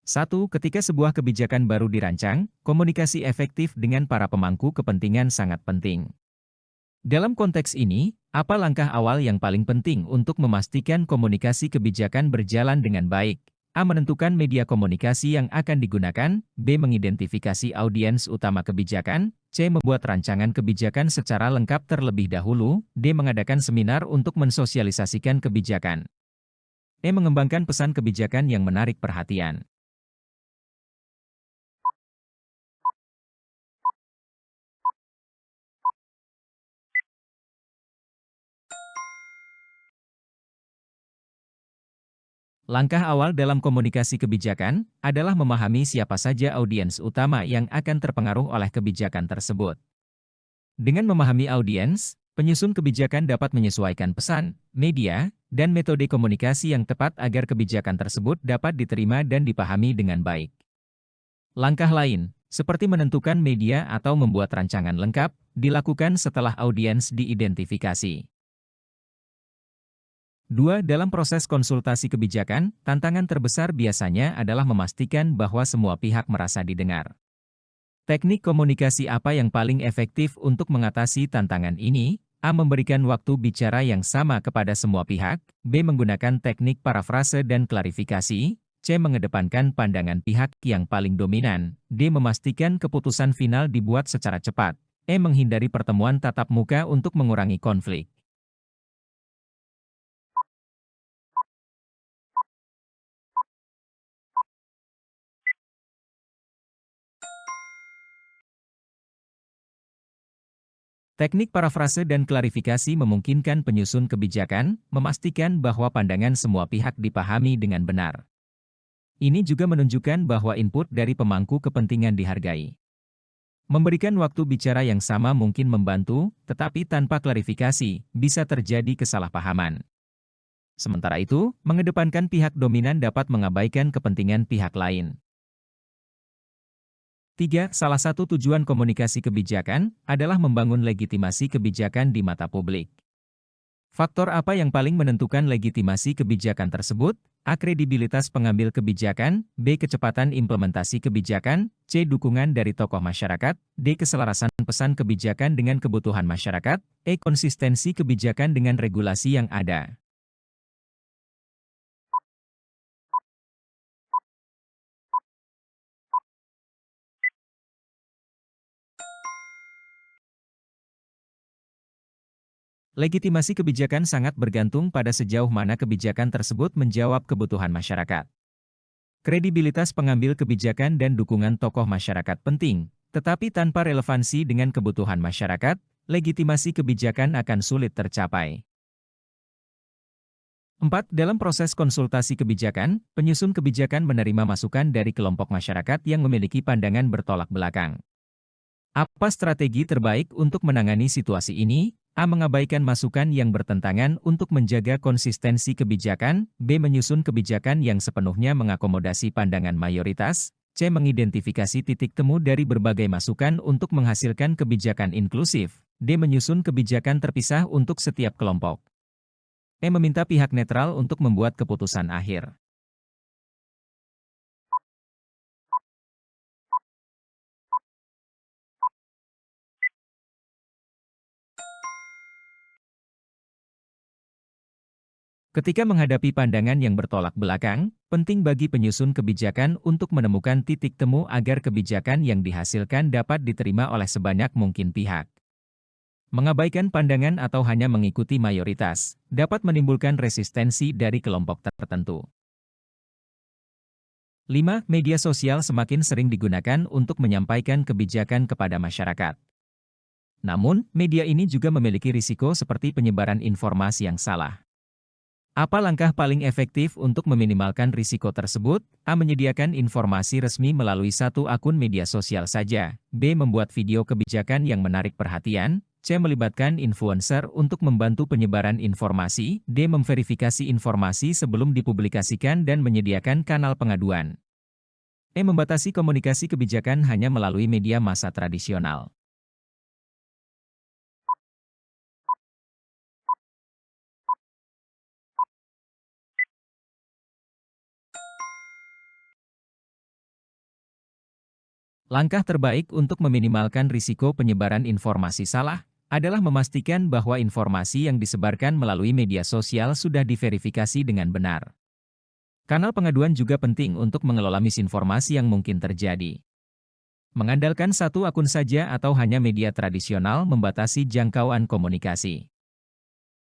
1. Ketika sebuah kebijakan baru dirancang, komunikasi efektif dengan para pemangku kepentingan sangat penting. Dalam konteks ini, apa langkah awal yang paling penting untuk memastikan komunikasi kebijakan berjalan dengan baik? A. Menentukan media komunikasi yang akan digunakan. B. Mengidentifikasi audiens utama kebijakan. C. Membuat rancangan kebijakan secara lengkap terlebih dahulu. D. Mengadakan seminar untuk mensosialisasikan kebijakan. E. Mengembangkan pesan kebijakan yang menarik perhatian. Langkah awal dalam komunikasi kebijakan adalah memahami siapa saja audiens utama yang akan terpengaruh oleh kebijakan tersebut. Dengan memahami audiens, penyusun kebijakan dapat menyesuaikan pesan, media, dan metode komunikasi yang tepat agar kebijakan tersebut dapat diterima dan dipahami dengan baik. Langkah lain, seperti menentukan media atau membuat rancangan lengkap, dilakukan setelah audiens diidentifikasi. 2. Dalam proses konsultasi kebijakan, tantangan terbesar biasanya adalah memastikan bahwa semua pihak merasa didengar. Teknik komunikasi apa yang paling efektif untuk mengatasi tantangan ini? A. Memberikan waktu bicara yang sama kepada semua pihak. B. Menggunakan teknik parafrase dan klarifikasi. C. Mengedepankan pandangan pihak yang paling dominan. D. Memastikan keputusan final dibuat secara cepat. E. Menghindari pertemuan tatap muka untuk mengurangi konflik. Teknik parafrase dan klarifikasi memungkinkan penyusun kebijakan, memastikan bahwa pandangan semua pihak dipahami dengan benar. Ini juga menunjukkan bahwa input dari pemangku kepentingan dihargai. Memberikan waktu bicara yang sama mungkin membantu, tetapi tanpa klarifikasi, bisa terjadi kesalahpahaman. Sementara itu, mengedepankan pihak dominan dapat mengabaikan kepentingan pihak lain. 3. Salah satu tujuan komunikasi kebijakan adalah membangun legitimasi kebijakan di mata publik. Faktor apa yang paling menentukan legitimasi kebijakan tersebut? A. Kredibilitas pengambil kebijakan. B. Kecepatan implementasi kebijakan. C. Dukungan dari tokoh masyarakat. D. Keselarasan pesan kebijakan dengan kebutuhan masyarakat. E. Konsistensi kebijakan dengan regulasi yang ada. Legitimasi kebijakan sangat bergantung pada sejauh mana kebijakan tersebut menjawab kebutuhan masyarakat. Kredibilitas pengambil kebijakan dan dukungan tokoh masyarakat penting, tetapi tanpa relevansi dengan kebutuhan masyarakat, legitimasi kebijakan akan sulit tercapai. 4. Dalam proses konsultasi kebijakan, penyusun kebijakan menerima masukan dari kelompok masyarakat yang memiliki pandangan bertolak belakang. Apa strategi terbaik untuk menangani situasi ini? A. Mengabaikan masukan yang bertentangan untuk menjaga konsistensi kebijakan. B. Menyusun kebijakan yang sepenuhnya mengakomodasi pandangan mayoritas. C. Mengidentifikasi titik temu dari berbagai masukan untuk menghasilkan kebijakan inklusif. D. Menyusun kebijakan terpisah untuk setiap kelompok. E. Meminta pihak netral untuk membuat keputusan akhir. Ketika menghadapi pandangan yang bertolak belakang, penting bagi penyusun kebijakan untuk menemukan titik temu agar kebijakan yang dihasilkan dapat diterima oleh sebanyak mungkin pihak. Mengabaikan pandangan atau hanya mengikuti mayoritas dapat menimbulkan resistensi dari kelompok tertentu. 5. Media sosial semakin sering digunakan untuk menyampaikan kebijakan kepada masyarakat. Namun, media ini juga memiliki risiko seperti penyebaran informasi yang salah. Apa langkah paling efektif untuk meminimalkan risiko tersebut? A. Menyediakan informasi resmi melalui satu akun media sosial saja. B. Membuat video kebijakan yang menarik perhatian. C. Melibatkan influencer untuk membantu penyebaran informasi. D. Memverifikasi informasi sebelum dipublikasikan dan menyediakan kanal pengaduan. E. Membatasi komunikasi kebijakan hanya melalui media massa tradisional. Langkah terbaik untuk meminimalkan risiko penyebaran informasi salah adalah memastikan bahwa informasi yang disebarkan melalui media sosial sudah diverifikasi dengan benar. Kanal pengaduan juga penting untuk mengelola misinformasi yang mungkin terjadi. Mengandalkan satu akun saja atau hanya media tradisional membatasi jangkauan komunikasi.